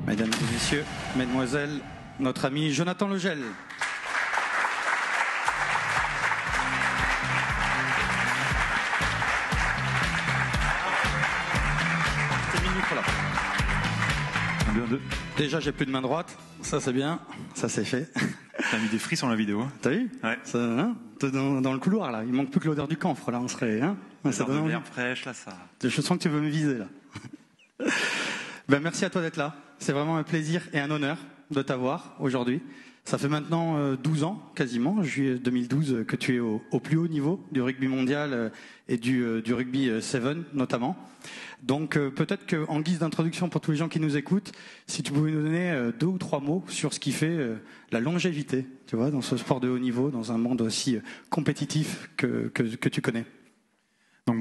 Mesdames et messieurs, mesdemoiselles, notre ami Jonathan Legel. Déjà, j'ai plus de main droite. Ça, c'est bien. Ça, c'est fait. T'as mis des frissons dans la vidéo. Hein. T'as vu? Ouais. Ça, hein, dans le couloir, là. Il manque plus que l'odeur du camphre, là. On serait, hein. Ça donne l'air fraîche, là, ça. Je sens que tu veux me viser, là. Ben, merci à toi d'être là. C'est vraiment un plaisir et un honneur de t'avoir aujourd'hui. Ça fait maintenant 12 ans, quasiment, juillet 2012, que tu es au plus haut niveau du rugby mondial et du rugby 7 notamment. Donc peut-être qu'en guise d'introduction pour tous les gens qui nous écoutent, si tu pouvais nous donner 2 ou 3 mots sur ce qui fait la longévité, tu vois, dans ce sport de haut niveau, dans un monde aussi compétitif que tu connais. Donc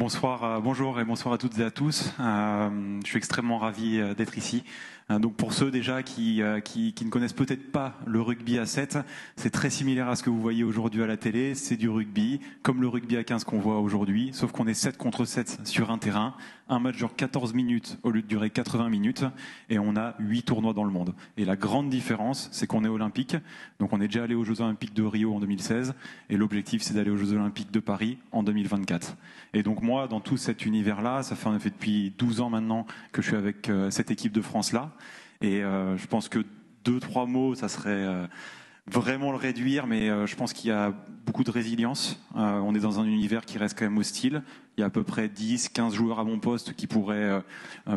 bonjour et bonsoir à toutes et à tous. Je suis extrêmement ravi d'être ici. Donc pour ceux déjà qui ne connaissent peut-être pas le rugby à 7, c'est très similaire à ce que vous voyez aujourd'hui à la télé. C'est du rugby, comme le rugby à 15 qu'on voit aujourd'hui, sauf qu'on est 7 contre 7 sur un terrain. Un match dure 14 minutes au lieu de durer 80 minutes et on a 8 tournois dans le monde. Et la grande différence, c'est qu'on est olympique. Donc on est déjà allé aux Jeux Olympiques de Rio en 2016 et l'objectif c'est d'aller aux Jeux Olympiques de Paris en 2024. Et donc moi, dans tout cet univers-là, ça fait en effet depuis 12 ans maintenant que je suis avec cette équipe de France-là. Et je pense que 2-3 mots, ça serait vraiment le réduire, mais je pense qu'il y a beaucoup de résilience. On est dans un univers qui reste quand même hostile. Il y a à peu près 10-15 joueurs à mon poste qui pourraient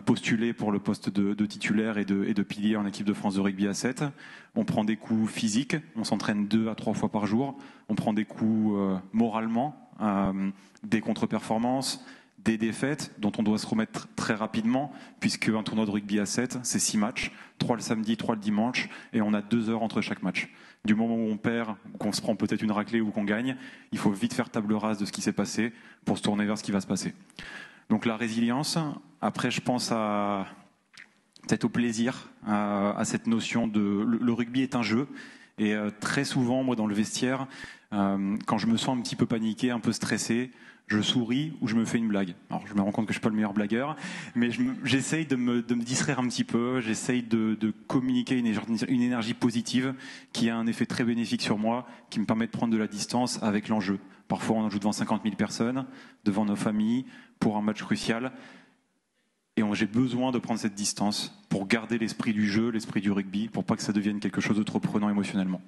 postuler pour le poste de titulaire et de pilier en équipe de France de rugby à 7. On prend des coups physiques, on s'entraîne 2 à 3 fois par jour. On prend des coups moralement, des contre-performances, des défaites dont on doit se remettre très rapidement, puisque un tournoi de rugby à 7, c'est 6 matchs, 3 le samedi, 3 le dimanche, et on a 2 heures entre chaque match. Du moment où on perd, qu'on se prend peut-être une raclée ou qu'on gagne, il faut vite faire table rase de ce qui s'est passé pour se tourner vers ce qui va se passer. Donc la résilience, après je pense peut-être au plaisir, à cette notion de... Le rugby est un jeu, et très souvent, moi dans le vestiaire, quand je me sens un petit peu paniqué, un peu stressé, je souris ou je me fais une blague. Alors je me rends compte que je suis pas le meilleur blagueur, mais j'essaye de me distraire un petit peu, j'essaye de communiquer une énergie positive qui a un effet très bénéfique sur moi, qui me permet de prendre de la distance avec l'enjeu. Parfois on en joue devant 50 000 personnes, devant nos familles, pour un match crucial, et j'ai besoin de prendre cette distance pour garder l'esprit du jeu, l'esprit du rugby, pour pas que ça devienne quelque chose de trop prenant émotionnellement.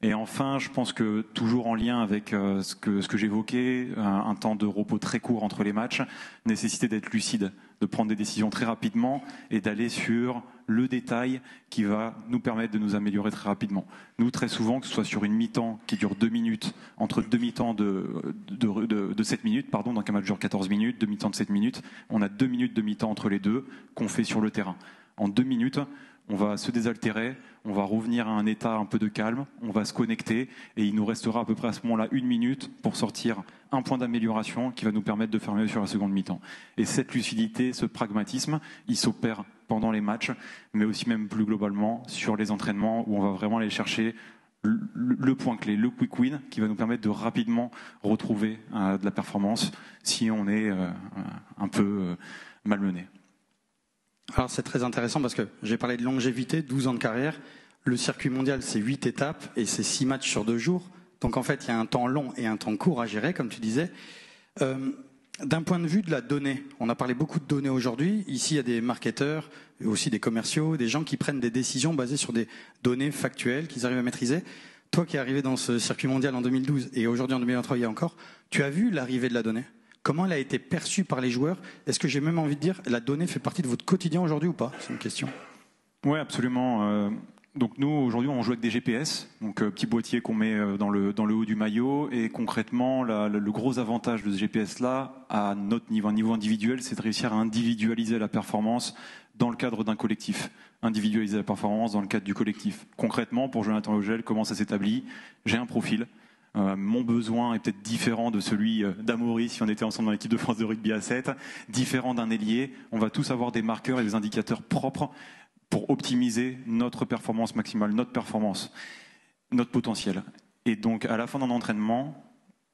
Et enfin, je pense que toujours en lien avec ce que j'évoquais, un temps de repos très court entre les matchs, nécessité d'être lucide, de prendre des décisions très rapidement et d'aller sur le détail qui va nous permettre de nous améliorer très rapidement. Nous, très souvent, que ce soit sur une mi-temps qui dure 2 minutes, entre 2 mi-temps de 7 minutes, pardon, donc un match dure 14 minutes, 2 mi-temps de 7 minutes, on a 2 minutes de mi-temps entre les deux qu'on fait sur le terrain. En 2 minutes, on va se désaltérer, on va revenir à un état un peu de calme, on va se connecter et il nous restera à peu près à ce moment-là 1 minute pour sortir un point d'amélioration qui va nous permettre de faire mieux sur la seconde mi-temps. Et cette lucidité, ce pragmatisme, il s'opère pendant les matchs, mais aussi même plus globalement sur les entraînements où on va vraiment aller chercher le point clé, le quick win qui va nous permettre de rapidement retrouver de la performance si on est un peu malmené. Alors c'est très intéressant parce que j'ai parlé de longévité, 12 ans de carrière. Le circuit mondial, c'est 8 étapes et c'est 6 matchs sur 2 jours. Donc en fait, il y a un temps long et un temps court à gérer, comme tu disais. D'un point de vue de la donnée, on a parlé beaucoup de données aujourd'hui. Ici, il y a des marketeurs, et aussi des commerciaux, des gens qui prennent des décisions basées sur des données factuelles qu'ils arrivent à maîtriser. Toi qui es arrivé dans ce circuit mondial en 2012 et aujourd'hui en 2023, il y a encore, tu as vu l'arrivée de la donnée ? Comment elle a été perçue par les joueurs ? Est-ce que j'ai même envie de dire, la donnée fait partie de votre quotidien aujourd'hui ou pas ? C'est une question. Oui, absolument. Donc nous, aujourd'hui, on joue avec des GPS, donc petit boîtier qu'on met dans le haut du maillot. Et concrètement, le gros avantage de ce GPS-là, à notre niveau, un niveau individuel, c'est de réussir à individualiser la performance dans le cadre d'un collectif. Individualiser la performance dans le cadre du collectif. Concrètement, pour Jonathan Legel, comment ça s'établit ? J'ai un profil. Mon besoin est peut-être différent de celui d'Amaury si on était ensemble dans l'équipe de France de rugby à 7, différent d'un ailier. On va tous avoir des marqueurs et des indicateurs propres pour optimiser notre performance maximale, notre performance, notre potentiel. Et donc, à la fin d'un entraînement,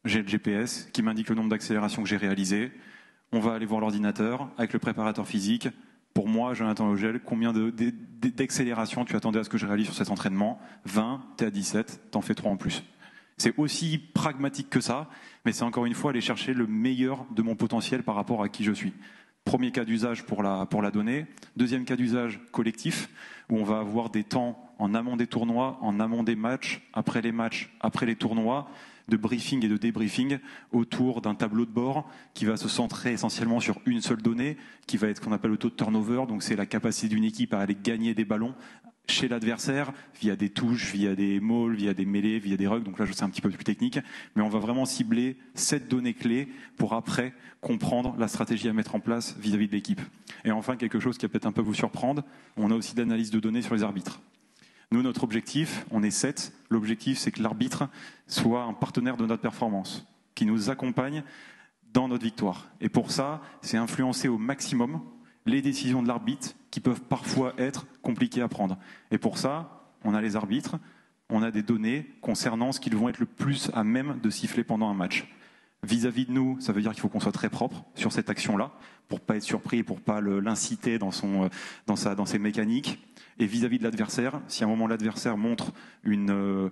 j'ai le GPS qui m'indique le nombre d'accélérations que j'ai réalisées. On va aller voir l'ordinateur avec le préparateur physique. Pour moi, Jonathan Ogel, combien d'accélérations tu attendais à ce que je réalise sur cet entraînement? 20, t'es à 17, t'en fais 3 en plus. C'est aussi pragmatique que ça, mais c'est encore une fois aller chercher le meilleur de mon potentiel par rapport à qui je suis. Premier cas d'usage pour la donnée. Deuxième cas d'usage collectif, où on va avoir des temps en amont des tournois, en amont des matchs, après les tournois, de briefing et de débriefing autour d'un tableau de bord qui va se centrer essentiellement sur une seule donnée, qui va être ce qu'on appelle le taux de turnover, donc c'est la capacité d'une équipe à aller gagner des ballons chez l'adversaire, via des touches, via des mauls, via des mêlées, via des rugs, donc là je sais un petit peu plus technique, mais on va vraiment cibler cette donnée clé pour après comprendre la stratégie à mettre en place vis-à-vis de l'équipe. Et enfin, quelque chose qui va peut-être un peu vous surprendre, on a aussi de l'analyse de données sur les arbitres. Nous, notre objectif, on est 7. L'objectif, c'est que l'arbitre soit un partenaire de notre performance, qui nous accompagne dans notre victoire. Et pour ça, c'est influencer au maximum les décisions de l'arbitre qui peuvent parfois être compliquées à prendre. Et pour ça, on a les arbitres, on a des données concernant ce qu'ils vont être le plus à même de siffler pendant un match. Vis-à-vis de nous, ça veut dire qu'il faut qu'on soit très propre sur cette action-là, pour pas être surpris, pour pas l'inciter dans ses mécaniques. Et vis-à-vis de l'adversaire, si à un moment l'adversaire montre une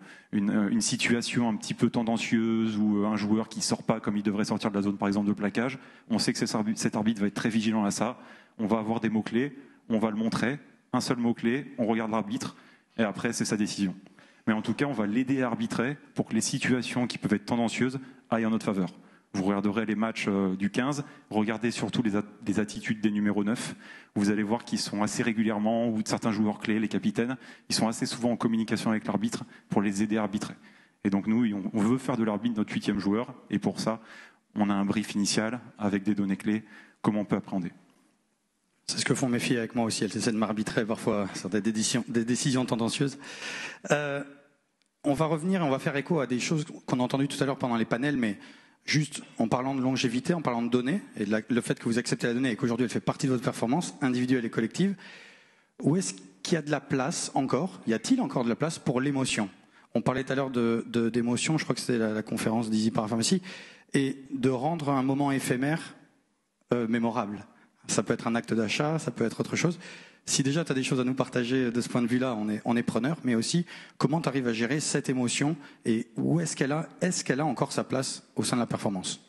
situation un petit peu tendancieuse ou un joueur qui sort pas comme il devrait sortir de la zone par exemple de plaquage, on sait que cet arbitre va être très vigilant à ça. On va avoir des mots-clés, on va le montrer, un seul mot-clé, on regarde l'arbitre et après c'est sa décision. Mais en tout cas, on va l'aider à arbitrer pour que les situations qui peuvent être tendancieuses aillent en notre faveur. Vous regarderez les matchs du 15, regardez surtout les attitudes des numéros 9. Vous allez voir qu'ils sont assez régulièrement, ou de certains joueurs clés, les capitaines, ils sont assez souvent en communication avec l'arbitre pour les aider à arbitrer. Et donc nous, on veut faire de l'arbitre notre 8e joueur, et pour ça, on a un brief initial avec des données clés, comment on peut appréhender. C'est ce que font mes filles avec moi aussi, elles essaient de m'arbitrer parfois sur des décisions tendancieuses. On va revenir, on va faire écho à des choses qu'on a entendues tout à l'heure pendant les panels, mais juste en parlant de longévité, en parlant de données, et le fait que vous acceptez la donnée et qu'aujourd'hui elle fait partie de votre performance individuelle et collective, où est-ce qu'il y a de la place encore, y a-t-il encore de la place pour l'émotion? On parlait tout à l'heure d'émotion, je crois que c'était la conférence d'Easy Parapharmacie, et de rendre un moment éphémère mémorable. Ça peut être un acte d'achat, ça peut être autre chose. Si déjà tu as des choses à nous partager de ce point de vue-là, on est preneur, mais aussi comment tu arrives à gérer cette émotion et où est-ce qu'elle a encore sa place au sein de la performance?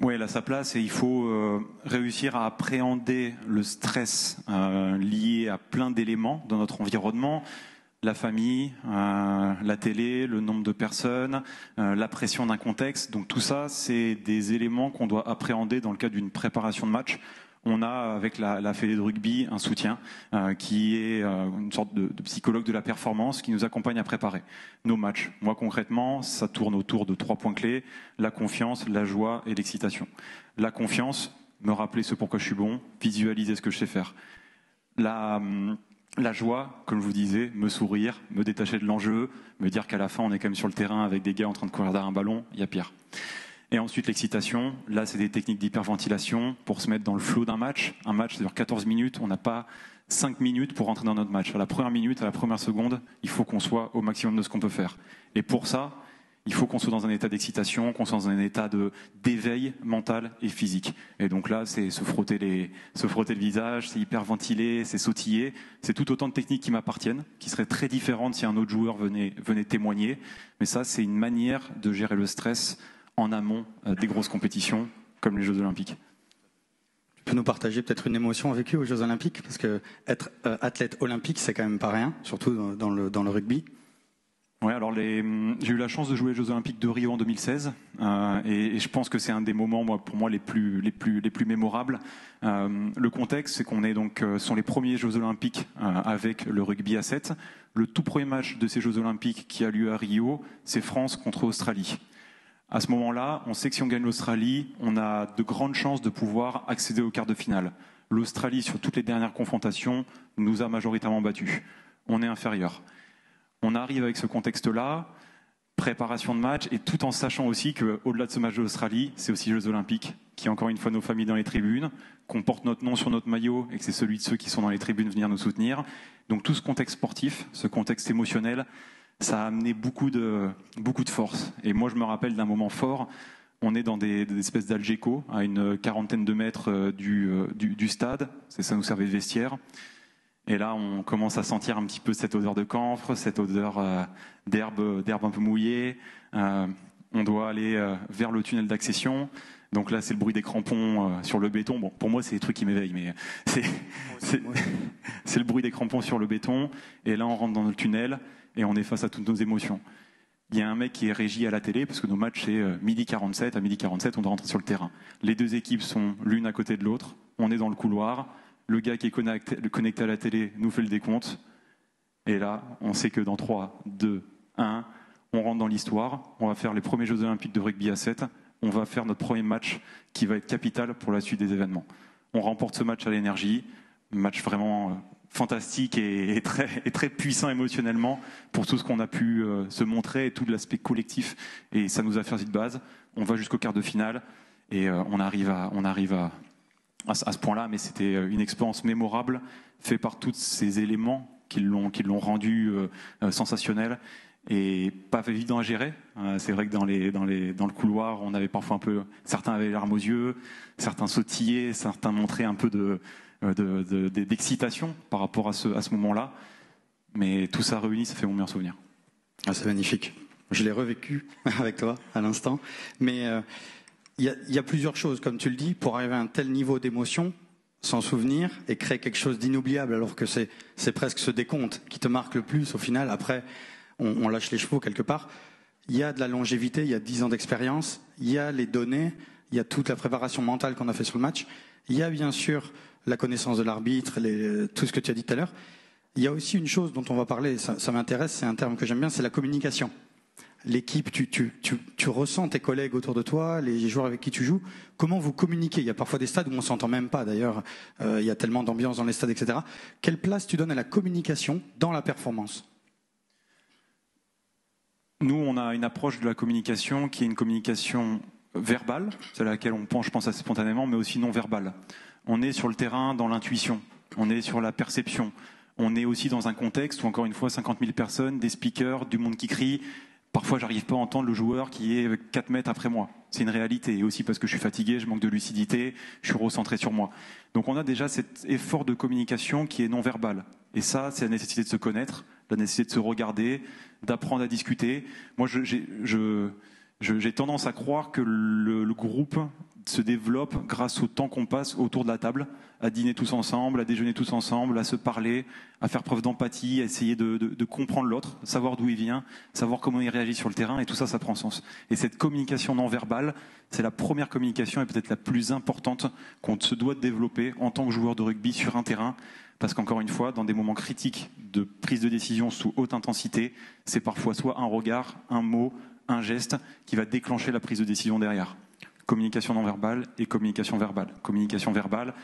Oui, elle a sa place et il faut réussir à appréhender le stress lié à plein d'éléments dans notre environnement. La famille, la télé, le nombre de personnes, la pression d'un contexte. Donc tout ça, c'est des éléments qu'on doit appréhender dans le cadre d'une préparation de match. On a avec la Fédé de rugby un soutien qui est une sorte de psychologue de la performance qui nous accompagne à préparer nos matchs. Moi concrètement, ça tourne autour de 3 points clés, la confiance, la joie et l'excitation. La confiance, me rappeler ce pourquoi je suis bon, visualiser ce que je sais faire. La joie, comme je vous disais, me sourire, me détacher de l'enjeu, me dire qu'à la fin on est quand même sur le terrain avec des gars en train de courir derrière un ballon, il y a pire. Et ensuite l'excitation, là c'est des techniques d'hyperventilation pour se mettre dans le flow d'un match. Un match, ça dure 14 minutes, on n'a pas 5 minutes pour rentrer dans notre match. À la première minute, à la première seconde, il faut qu'on soit au maximum de ce qu'on peut faire. Et pour ça, il faut qu'on soit dans un état d'excitation, qu'on soit dans un état d'éveil mental et physique. Et donc là, c'est se frotter le visage, c'est hyperventiler, c'est sautiller. C'est tout autant de techniques qui m'appartiennent, qui seraient très différentes si un autre joueur venait témoigner. Mais ça, c'est une manière de gérer le stress en amont des grosses compétitions comme les Jeux Olympiques. Tu peux nous partager peut-être une émotion vécue aux Jeux Olympiques? Parce que être athlète olympique, c'est quand même pas rien, surtout dans le rugby. Ouais, alors j'ai eu la chance de jouer aux Jeux Olympiques de Rio en 2016 et je pense que c'est un des moments pour moi les plus mémorables. Le contexte, c'est qu'on est donc sont les premiers Jeux Olympiques avec le rugby à 7. Le tout premier match de ces Jeux Olympiques qui a lieu à Rio, c'est France contre Australie. À ce moment-là, on sait que si on gagne l'Australie, on a de grandes chances de pouvoir accéder au quart de finale. L'Australie, sur toutes les dernières confrontations, nous a majoritairement battus. On est inférieur. On arrive avec ce contexte-là, préparation de match, et tout en sachant aussi qu'au-delà de ce match de l'Australie, c'est aussi les Jeux Olympiques, qui encore une fois nos familles dans les tribunes, qu'on porte notre nom sur notre maillot et que c'est celui de ceux qui sont dans les tribunes venir nous soutenir. Donc tout ce contexte sportif, ce contexte émotionnel, ça a amené beaucoup de force. Et moi, je me rappelle d'un moment fort. On est dans des espèces d'algéco, à une quarantaine de mètres du stade. Ça nous servait de vestiaire. Et là, on commence à sentir un petit peu cette odeur de camphre, cette odeur d'herbe un peu mouillée. On doit aller vers le tunnel d'accession. Donc là, c'est le bruit des crampons sur le béton. Bon, pour moi, c'est des trucs qui m'éveillent, mais c'est le bruit des crampons sur le béton. Et là, on rentre dans le tunnel et on est face à toutes nos émotions. Il y a un mec qui est régi à la télé, parce que nos matchs, c'est midi 47. À midi 47, on doit rentrer sur le terrain. Les deux équipes sont l'une à côté de l'autre. On est dans le couloir. Le gars qui est connecté à la télé nous fait le décompte. Et là, on sait que dans 3, 2, 1, on rentre dans l'histoire. On va faire les premiers Jeux Olympiques de rugby à 7. On va faire notre premier match qui va être capital pour la suite des événements. On remporte ce match à l'énergie. Match vraiment fantastique et très puissant émotionnellement pour tout ce qu'on a pu se montrer et tout l'aspect collectif. Et ça nous a servi de base. On va jusqu'au quart de finale et on arrive à ce point-là, mais c'était une expérience mémorable, faite par tous ces éléments qui l'ont rendu sensationnel et pas évident à gérer. C'est vrai que dans le couloir, on avait parfois certains avaient les larmes aux yeux, certains sautillaient, certains montraient un peu d'excitation par rapport à ce moment-là. Mais tout ça réuni, ça fait mon meilleur souvenir. Ah, c'est magnifique. Je l'ai revécu avec toi à l'instant, mais il y a plusieurs choses, comme tu le dis, pour arriver à un tel niveau d'émotion, s'en souvenir et créer quelque chose d'inoubliable, alors que c'est presque ce décompte qui te marque le plus au final. Après, on lâche les chevaux quelque part. Il y a de la longévité, il y a 10 ans d'expérience, il y a les données, il y a toute la préparation mentale qu'on a fait sur le match. Il y a bien sûr la connaissance de l'arbitre, tout ce que tu as dit tout à l'heure. Il y a aussi une chose dont on va parler, ça m'intéresse, c'est un terme que j'aime bien, c'est la communication. L'équipe, tu ressens tes collègues autour de toi, les joueurs avec qui tu joues. Comment vous communiquez? Il y a parfois des stades où on s'entend même pas. D'ailleurs, il y a tellement d'ambiance dans les stades, etc. Quelle place tu donnes à la communication dans la performance? Nous, on a une approche de la communication qui est une communication verbale, c'est à laquelle on pense, je pense, assez spontanément, mais aussi non verbale. On est sur le terrain dans l'intuition, on est sur la perception. On est aussi dans un contexte où, encore une fois, 50 000 personnes, des speakers, du monde qui crie. Parfois, j'arrive pas à entendre le joueur qui est 4 mètres après moi. C'est une réalité. Et aussi parce que je suis fatigué, je manque de lucidité, je suis recentré sur moi. Donc on a déjà cet effort de communication qui est non verbal. Et ça, c'est la nécessité de se connaître, la nécessité de se regarder, d'apprendre à discuter. Moi, j'ai tendance à croire que le groupe se développe grâce au temps qu'on passe autour de la table, à dîner tous ensemble, à déjeuner tous ensemble, à se parler, à faire preuve d'empathie, à essayer de comprendre l'autre, savoir d'où il vient, savoir comment il réagit sur le terrain, et tout ça, ça prend sens. Et cette communication non verbale, c'est la première communication et peut-être la plus importante qu'on se doit de développer en tant que joueur de rugby sur un terrain, parce qu'encore une fois, dans des moments critiques de prise de décision sous haute intensité, c'est parfois soit un regard, un mot, un geste qui va déclencher la prise de décision derrière. Communication non verbale et communication verbale. Communication verbale,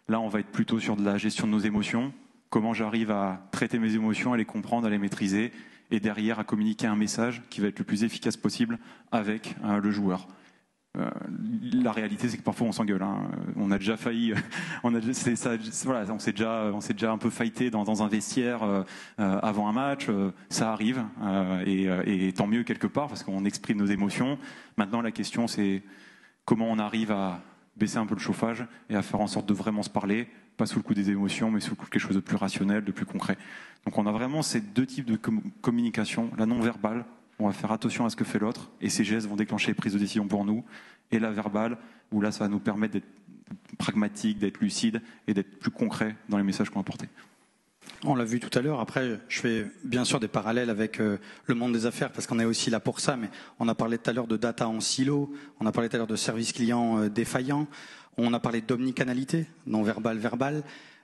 là on va être plutôt sur de la gestion de nos émotions, comment j'arrive à traiter mes émotions, à les comprendre, à les maîtriser, et derrière à communiquer un message qui va être le plus efficace possible avec le joueur. La réalité, c'est que parfois on s'engueule. Hein. On a déjà failli, on s'est déjà un peu fighté dans un vestiaire avant un match. Ça arrive et tant mieux quelque part parce qu'on exprime nos émotions. Maintenant, la question, c'est comment on arrive à baisser un peu le chauffage et à faire en sorte de vraiment se parler, pas sous le coup des émotions, mais sous le coup de quelque chose de plus rationnel, de plus concret. Donc on a vraiment ces deux types de communication, la non-verbale, on va faire attention à ce que fait l'autre, et ces gestes vont déclencher les prises de décision pour nous, et la verbale, où là ça va nous permettre d'être pragmatique, d'être lucide, et d'être plus concret dans les messages qu'on va porter. On l'a vu tout à l'heure. Après, je fais bien sûr des parallèles avec le monde des affaires parce qu'on est aussi là pour ça. Mais on a parlé tout à l'heure de data en silo, on a parlé tout à l'heure de service client défaillant, on a parlé d'omnicanalité, non verbal, verbal.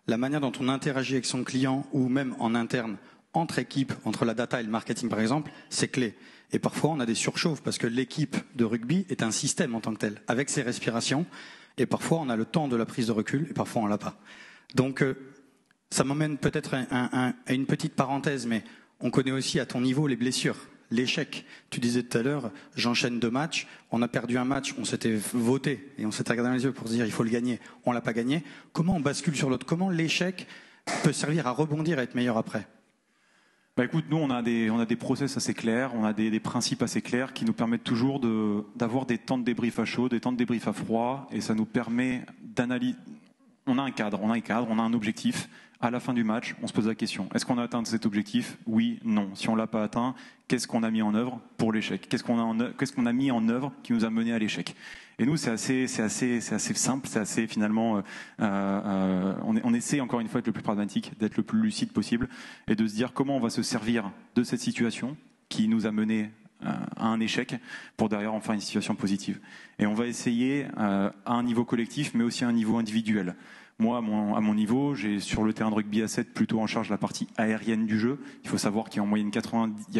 La manière dont on interagit avec son client ou même en interne, entre équipes, entre la data et le marketing par exemple, c'est clé. Et parfois, on a des surchauffes parce que l'équipe de rugby est un système en tant que tel, avec ses respirations. Et parfois, on a le temps de la prise de recul et parfois, on l'a pas. Donc, ça m'emmène peut-être à une petite parenthèse, mais on connaît aussi à ton niveau les blessures, l'échec. Tu disais tout à l'heure, j'enchaîne 2 matchs, on a perdu un match, on s'était voté et on s'était regardé dans les yeux pour se dire il faut le gagner, on l'a pas gagné. Comment on bascule sur l'autre? Comment l'échec peut servir à rebondir et être meilleur après? Bah écoute, nous on a des process assez clairs, on a des principes assez clairs qui nous permettent toujours d'avoir des temps de débrief à chaud, des temps de débrief à froid, et ça nous permet d'analyser. On a un cadre, on a un objectif. À la fin du match, on se pose la question, est-ce qu'on a atteint cet objectif? Oui, non. Si on ne l'a pas atteint, qu'est-ce qu'on a mis en œuvre pour l'échec? Qu'est-ce qu'on a mis en œuvre qui nous a mené à l'échec? Et nous, c'est assez simple, c'est assez finalement. On essaie encore une fois d'être le plus pragmatique, d'être le plus lucide possible, et de se dire comment on va se servir de cette situation qui nous a mené à un échec pour derrière en faire une situation positive. Et on va essayer à un niveau collectif, mais aussi à un niveau individuel. Moi, à mon niveau, j'ai sur le terrain de rugby à 7 plutôt en charge la partie aérienne du jeu. Il faut savoir qu'il y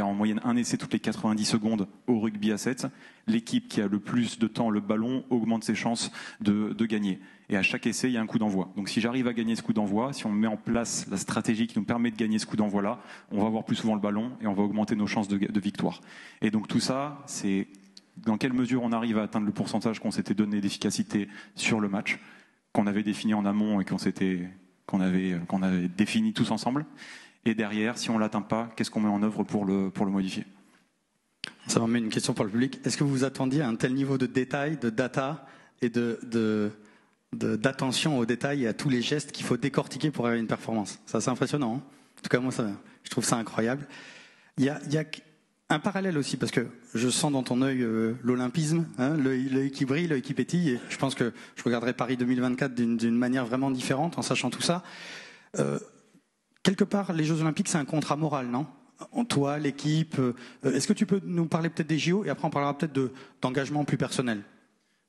a en moyenne un essai toutes les 90 secondes au rugby à 7. L'équipe qui a le plus de temps le ballon augmente ses chances de gagner. Et à chaque essai, il y a un coup d'envoi. Donc si j'arrive à gagner ce coup d'envoi, si on met en place la stratégie qui nous permet de gagner ce coup d'envoi-là, on va avoir plus souvent le ballon et on va augmenter nos chances de victoire. Et donc tout ça, c'est dans quelle mesure on arrive à atteindre le pourcentage qu'on s'était donné d'efficacité sur le match, qu'on avait défini en amont et qu'on avait défini tous ensemble. Et derrière, si on ne l'atteint pas, qu'est-ce qu'on met en œuvre pour le modifier? Ça m'amène une question pour le public. Est-ce que vous vous attendiez à un tel niveau de détail, de data et d'attention aux détails et à tous les gestes qu'il faut décortiquer pour avoir une performance? C'est assez impressionnant. Hein, en tout cas, moi, je trouve ça incroyable. Il y a un parallèle aussi, parce que je sens dans ton œil l'olympisme, hein, l'œil qui brille, l'œil qui pétille, et je pense que je regarderai Paris 2024 d'une manière vraiment différente en sachant tout ça. Quelque part, les Jeux Olympiques, c'est un contrat moral, non? Toi, l'équipe, est-ce que tu peux nous parler peut-être des JO, et après on parlera peut-être d'engagement plus personnel?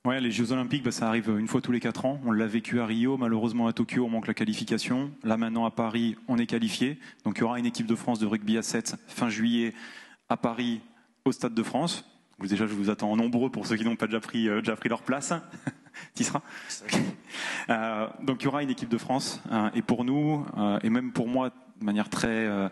Ouais, les Jeux Olympiques, ça arrive une fois tous les 4 ans. On l'a vécu à Rio, malheureusement à Tokyo, on manque la qualification. Là maintenant à Paris, on est qualifié. Donc il y aura une équipe de France de rugby à 7 fin juillet à Paris, au Stade de France. Déjà, je vous attends nombreux pour ceux qui n'ont pas déjà pris leur place. Tu y seras. Donc il y aura une équipe de France. Et pour nous, et même pour moi, de manière très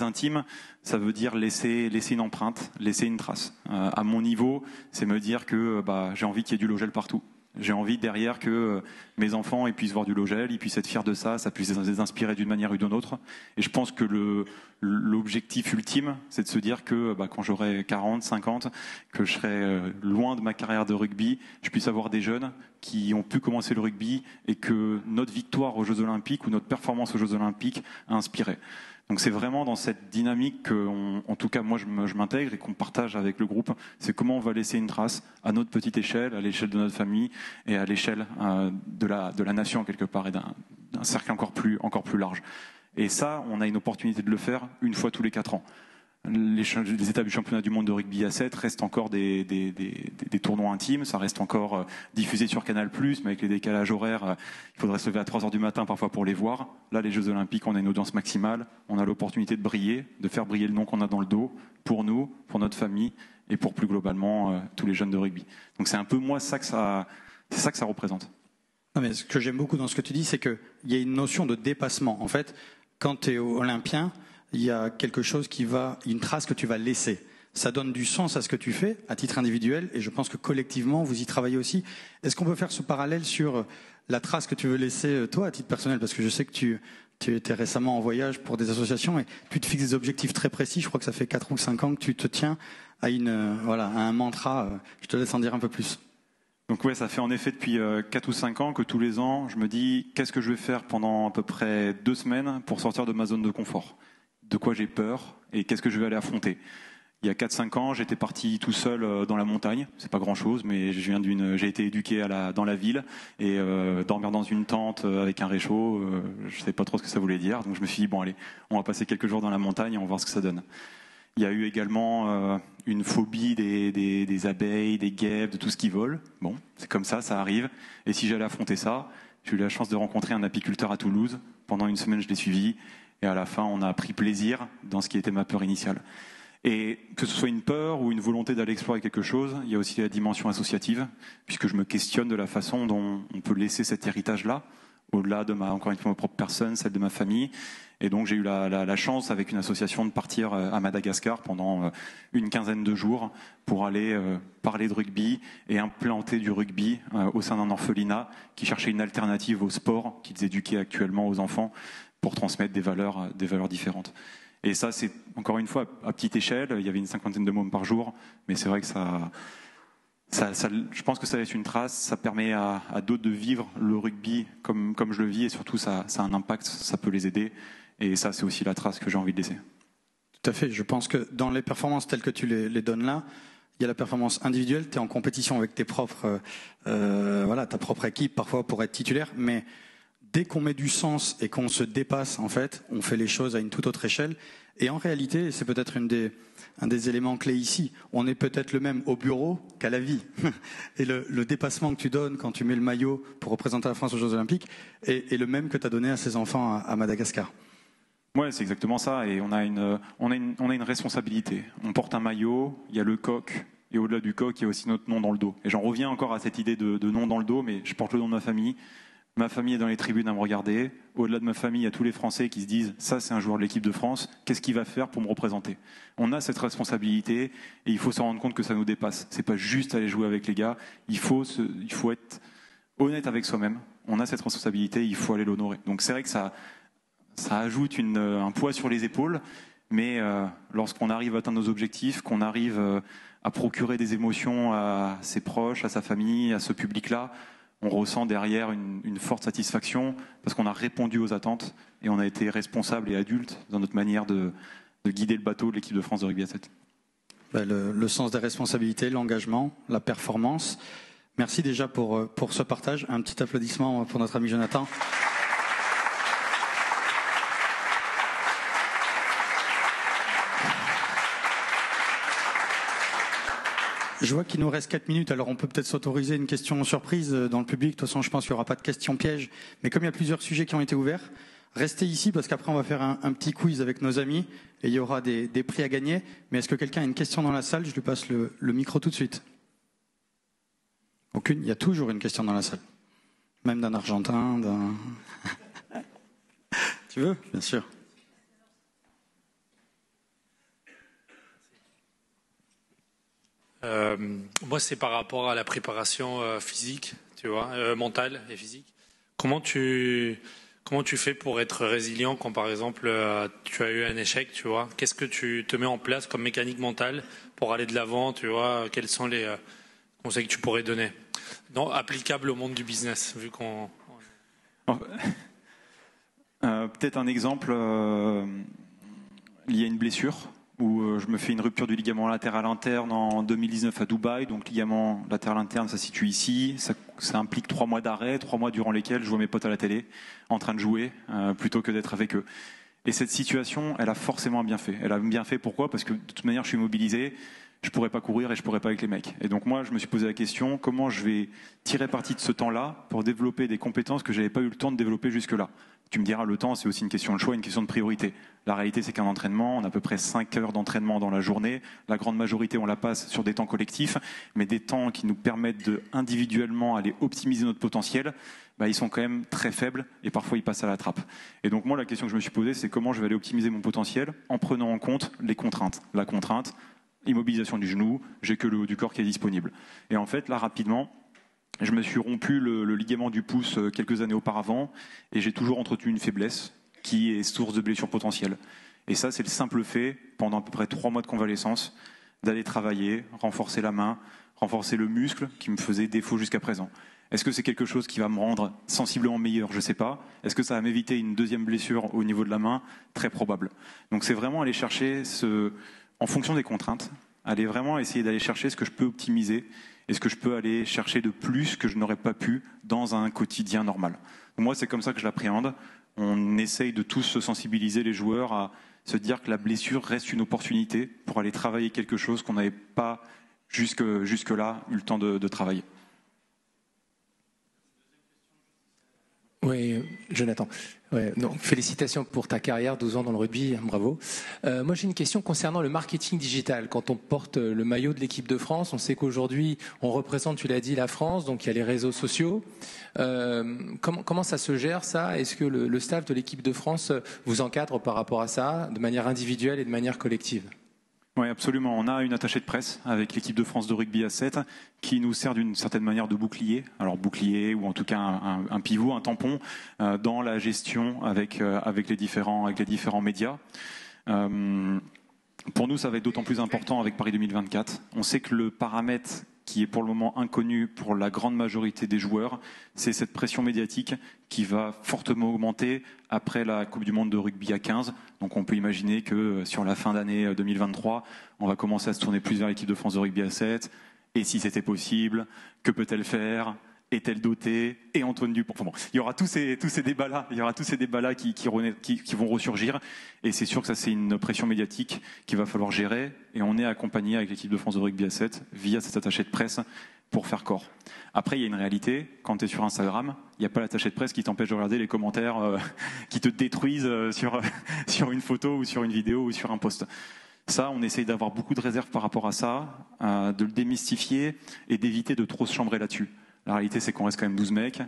intime, ça veut dire laisser une empreinte, laisser une trace. À mon niveau, c'est me dire que j'ai envie qu'il y ait du Logel partout. J'ai envie derrière que mes enfants ils puissent voir du Logel, ils puissent être fiers de ça, ça puisse les inspirer d'une manière ou d'une autre. Et je pense que l'objectif ultime, c'est de se dire que quand j'aurai 40, 50, que je serai loin de ma carrière de rugby, je puisse avoir des jeunes qui ont pu commencer le rugby et que notre victoire aux Jeux Olympiques ou notre performance aux Jeux Olympiques a inspiré. Donc c'est vraiment dans cette dynamique que, en tout cas moi je m'intègre et qu'on partage avec le groupe, c'est comment on va laisser une trace à notre petite échelle, à l'échelle de notre famille et à l'échelle de la nation quelque part et d'un cercle encore plus large. Et ça, on a une opportunité de le faire une fois tous les 4 ans. Les étapes du championnat du monde de rugby à 7 restent encore des tournois intimes, ça reste encore diffusé sur Canal+, mais avec les décalages horaires, il faudrait se lever à 3h du matin parfois pour les voir. Là, les Jeux Olympiques, on a une audience maximale, on a l'opportunité de briller, de faire briller le nom qu'on a dans le dos, pour nous, pour notre famille, et pour plus globalement tous les jeunes de rugby. Donc c'est un peu moi c'est ça que ça représente. Non, mais ce que j'aime beaucoup dans ce que tu dis, c'est qu'il y a une notion de dépassement. En fait, quand tu es olympien, il y a quelque chose une trace que tu vas laisser. Ça donne du sens à ce que tu fais, à titre individuel, et je pense que collectivement, vous y travaillez aussi. Est-ce qu'on peut faire ce parallèle sur la trace que tu veux laisser, toi, à titre personnel? Parce que je sais que tu étais récemment en voyage pour des associations et tu te fixes des objectifs très précis. Je crois que ça fait 4 ou 5 ans que tu te tiens à un mantra. Je te laisse en dire un peu plus. Donc ouais, ça fait en effet depuis 4 ou 5 ans que tous les ans, je me dis qu'est-ce que je vais faire pendant à peu près 2 semaines pour sortir de ma zone de confort? De quoi j'ai peur et qu'est-ce que je vais aller affronter? Il y a 4-5 ans, j'étais parti tout seul dans la montagne. C'est pas grand-chose, mais j'ai été éduqué dans la ville et dormir dans une tente avec un réchaud, je sais pas trop ce que ça voulait dire. Donc je me suis dit bon allez, on va passer quelques jours dans la montagne et on va voir ce que ça donne. Il y a eu également une phobie des abeilles, des guêpes, de tout ce qui vole. Bon, c'est comme ça arrive. Et si j'allais affronter ça, j'ai eu la chance de rencontrer un apiculteur à Toulouse. Pendant une semaine, je l'ai suivi. Et à la fin, on a pris plaisir dans ce qui était ma peur initiale. Et que ce soit une peur ou une volonté d'aller explorer quelque chose, il y a aussi la dimension associative, puisque je me questionne de la façon dont on peut laisser cet héritage-là, au-delà de encore une fois, ma propre personne, celle de ma famille. Et donc j'ai eu la chance, avec une association, de partir à Madagascar pendant une quinzaine de jours pour aller parler de rugby et implanter du rugby au sein d'un orphelinat qui cherchait une alternative au sport qu'ils éduquaient actuellement aux enfants, pour transmettre des valeurs différentes. Et ça, c'est encore une fois à petite échelle. Il y avait une 50aine de mômes par jour, mais c'est vrai que je pense que ça laisse une trace. Ça permet à d'autres de vivre le rugby comme je le vis, et surtout ça a un impact. Ça peut les aider, et ça, c'est aussi la trace que j'ai envie de laisser. Tout à fait. Je pense que dans les performances telles que tu les donnes là, il y a la performance individuelle. Tu es en compétition avec ta propre équipe parfois pour être titulaire, mais dès qu'on met du sens et qu'on se dépasse, en fait, on fait les choses à une toute autre échelle. Et en réalité, c'est peut-être un des éléments clés ici, on est peut-être le même au bureau qu'à la vie. Et le dépassement que tu donnes quand tu mets le maillot pour représenter la France aux Jeux Olympiques est le même que tu as donné à ces enfants à Madagascar. Ouais, c'est exactement ça. Et on a une responsabilité. On porte un maillot, il y a le coq, et au-delà du coq, il y a aussi notre nom dans le dos. Et j'en reviens encore à cette idée de nom dans le dos, mais je porte le nom de ma famille. Ma famille est dans les tribunes à me regarder. Au-delà de ma famille, il y a tous les Français qui se disent « ça, c'est un joueur de l'équipe de France, qu'est-ce qu'il va faire pour me représenter ?» On a cette responsabilité et il faut se rendre compte que ça nous dépasse. C'est pas juste aller jouer avec les gars, il faut être honnête avec soi-même. On a cette responsabilité, il faut aller l'honorer. Donc c'est vrai que ça ajoute un poids sur les épaules, mais lorsqu'on arrive à atteindre nos objectifs, qu'on arrive à procurer des émotions à ses proches, à sa famille, à ce public-là, on ressent derrière une forte satisfaction parce qu'on a répondu aux attentes et on a été responsable et adulte dans notre manière de guider le bateau de l'équipe de France de rugby à 7. Le sens des responsabilités, l'engagement, la performance. Merci déjà pour ce partage. Un petit applaudissement pour notre ami Jonathan. Je vois qu'il nous reste 4 minutes, alors on peut peut-être s'autoriser une question surprise dans le public. De toute façon, je pense qu'il n'y aura pas de questions pièges. Mais comme il y a plusieurs sujets qui ont été ouverts, restez ici parce qu'après on va faire un petit quiz avec nos amis et il y aura des prix à gagner. Mais est-ce que quelqu'un a une question dans la salle? Je lui passe le micro tout de suite. Aucune? Il y a toujours une question dans la salle. Même d'un Argentin, d'un... Tu veux? Bien sûr. Moi, c'est par rapport à la préparation physique, tu vois, mentale et physique. Comment tu fais pour être résilient quand, par exemple, tu as eu un échec, tu vois? Qu'est-ce que tu te mets en place comme mécanique mentale pour aller de l'avant, tu vois? Quels sont les conseils que tu pourrais donner? Non, applicables au monde du business, vu qu'on... Peut-être un exemple lié à une blessure, où je me fais une rupture du ligament latéral interne en 2019 à Dubaï. Donc ligament latéral interne, ça se situe ici. Ça implique 3 mois d'arrêt, 3 mois durant lesquels je vois mes potes à la télé en train de jouer plutôt que d'être avec eux. Et cette situation, elle a forcément bien fait. Elle a bien fait, pourquoi? Parce que de toute manière, je suis mobilisé, je pourrais pas courir et je pourrais pas avec les mecs. Et donc moi, je me suis posé la question, comment je vais tirer parti de ce temps-là pour développer des compétences que j'avais pas eu le temps de développer jusque-là? Tu me diras, le temps, c'est aussi une question de choix, une question de priorité. La réalité, c'est qu'un entraînement, on a à peu près 5 heures d'entraînement dans la journée. La grande majorité, on la passe sur des temps collectifs, mais des temps qui nous permettent de individuellement aller optimiser notre potentiel, ils sont quand même très faibles et parfois ils passent à la trappe. Et donc moi, la question que je me suis posée, c'est comment je vais aller optimiser mon potentiel en prenant en compte les contraintes. La contrainte, immobilisation du genou, j'ai que le haut du corps qui est disponible. Et en fait, là, rapidement, je me suis rompu le ligament du pouce quelques années auparavant et j'ai toujours entretenu une faiblesse qui est source de blessures potentielles. Et ça, c'est le simple fait, pendant à peu près 3 mois de convalescence, d'aller travailler, renforcer la main, renforcer le muscle qui me faisait défaut jusqu'à présent. Est-ce que c'est quelque chose qui va me rendre sensiblement meilleur? Je ne sais pas. Est-ce que ça va m'éviter une deuxième blessure au niveau de la main? Très probable. Donc c'est vraiment aller chercher, en fonction des contraintes, aller vraiment essayer d'aller chercher ce que je peux optimiser et ce que je peux aller chercher de plus que je n'aurais pas pu dans un quotidien normal. Moi, c'est comme ça que je l'appréhende. On essaye de tous se sensibiliser les joueurs à se dire que la blessure reste une opportunité pour aller travailler quelque chose qu'on n'avait pas jusque-là eu le temps de travailler. Oui, Jonathan. Ouais, non, félicitations pour ta carrière, 12 ans dans le rugby, bravo. Moi, j'ai une question concernant le marketing digital. Quand on porte le maillot de l'équipe de France, on sait qu'aujourd'hui, on représente, tu l'as dit, la France, donc il y a les réseaux sociaux. Comment ça se gère, ça? Est-ce que le staff de l'équipe de France vous encadre par rapport à ça, de manière individuelle et de manière collective? Oui, absolument. On a une attachée de presse avec l'équipe de France de rugby à 7 qui nous sert d'une certaine manière de bouclier. Alors bouclier ou en tout cas un pivot, un tampon dans la gestion avec les différents médias. Pour nous, ça va être d'autant plus important avec Paris 2024. On sait que le paramètre qui est pour le moment inconnu pour la grande majorité des joueurs, c'est cette pression médiatique qui va fortement augmenter après la Coupe du Monde de rugby à 15. Donc on peut imaginer que sur la fin d'année 2023, on va commencer à se tourner plus vers l'équipe de France de rugby à 7. Et si c'était possible, que peut-elle faire ? Est-elle dotée? Et Antoine Dupont. Enfin bon, il y aura tous ces débats-là qui vont ressurgir. Et c'est sûr que ça, c'est une pression médiatique qu'il va falloir gérer. Et on est accompagné avec l'équipe de France de rugby à 7 via cet attaché de presse pour faire corps. Après, il y a une réalité. Quand tu es sur Instagram, il n'y a pas l'attaché de presse qui t'empêche de regarder les commentaires qui te détruisent sur une photo ou sur une vidéo ou sur un post. Ça, on essaye d'avoir beaucoup de réserve par rapport à ça, de le démystifier et d'éviter de trop se chambrer là-dessus. La réalité, c'est qu'on reste quand même 12 mecs,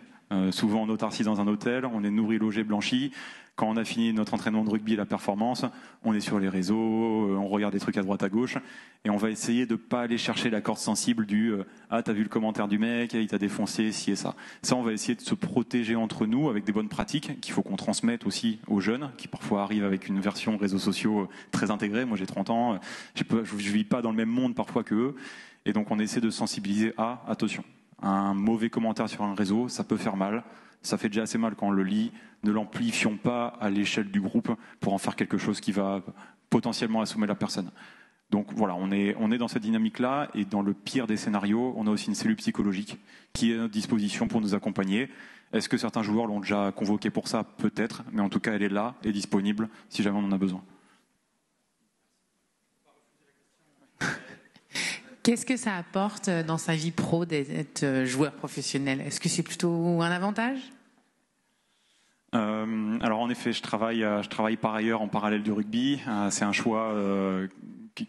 souvent en autarcie dans un hôtel, on est nourris, logés, blanchis. Quand on a fini notre entraînement de rugby et la performance, on est sur les réseaux, on regarde des trucs à droite à gauche, et on va essayer de ne pas aller chercher la corde sensible du « Ah, t'as vu le commentaire du mec, il t'a défoncé, ci et ça ». Ça, on va essayer de se protéger entre nous avec des bonnes pratiques qu'il faut qu'on transmette aussi aux jeunes, qui parfois arrivent avec une version réseaux sociaux très intégrée. Moi, j'ai 30 ans, je ne vis pas dans le même monde parfois qu'eux, et donc on essaie de sensibiliser à « Attention ». Un mauvais commentaire sur un réseau, ça peut faire mal. Ça fait déjà assez mal quand on le lit. Ne l'amplifions pas à l'échelle du groupe pour en faire quelque chose qui va potentiellement assommer la personne. Donc voilà, on est dans cette dynamique-là, et dans le pire des scénarios, on a aussi une cellule psychologique qui est à notre disposition pour nous accompagner. Est-ce que certains joueurs l'ont déjà convoqué pour ça? Peut-être, mais en tout cas, elle est là et disponible si jamais on en a besoin. Qu'est-ce que ça apporte dans sa vie pro d'être joueur professionnel? Est-ce que c'est plutôt un avantage? Alors en effet, je travaille par ailleurs en parallèle du rugby. C'est un choix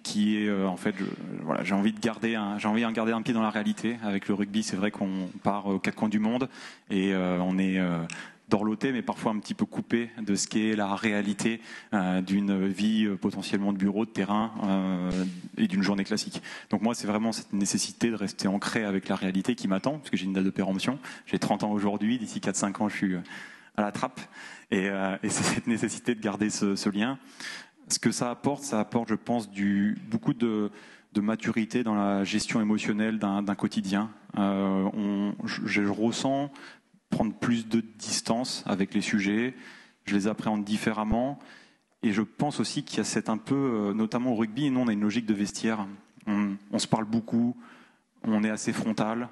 qui est en fait, voilà, j'ai envie de garder un pied dans la réalité. Avec le rugby, c'est vrai qu'on part aux quatre coins du monde et on est dorloté, mais parfois un petit peu coupé de ce qu'est la réalité d'une vie potentiellement de bureau, de terrain et d'une journée classique. Donc moi, c'est vraiment cette nécessité de rester ancré avec la réalité qui m'attend, parce que j'ai une date de péremption. J'ai 30 ans aujourd'hui, d'ici 4-5 ans, je suis à la trappe. Et c'est cette nécessité de garder ce lien. Ce que ça apporte, je pense, beaucoup de maturité dans la gestion émotionnelle d'un quotidien. Je ressens prendre plus de distance avec les sujets, je les appréhende différemment, et je pense aussi qu'il y a cette un peu, notamment au rugby, nous on a une logique de vestiaire, on se parle beaucoup, on est assez frontal,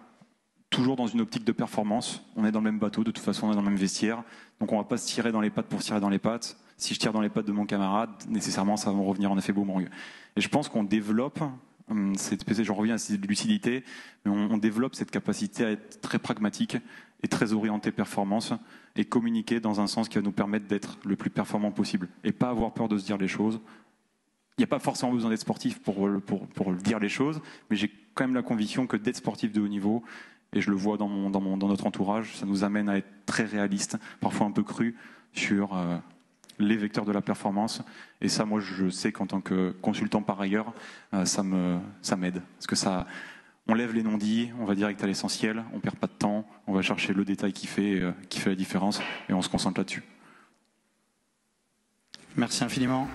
toujours dans une optique de performance, on est dans le même bateau, de toute façon on est dans le même vestiaire, donc on ne va pas se tirer dans les pattes pour se tirer dans les pattes. Si je tire dans les pattes de mon camarade, nécessairement ça va me revenir en effet boomerang. Et je pense qu'on développe j'en reviens à cette lucidité, mais on développe cette capacité à être très pragmatique et très orienté performance et communiquer dans un sens qui va nous permettre d'être le plus performant possible et pas avoir peur de se dire les choses. Il n'y a pas forcément besoin d'être sportif pour dire les choses, mais j'ai quand même la conviction que d'être sportif de haut niveau, et je le vois dans notre entourage, ça nous amène à être très réaliste, parfois un peu cru sur les vecteurs de la performance. Et ça, moi, je sais qu'en tant que consultant par ailleurs, ça m'aide. Parce que on lève les non-dits, on va direct à l'essentiel, on perd pas de temps, on va chercher le détail qui fait la différence et on se concentre là-dessus. Merci infiniment.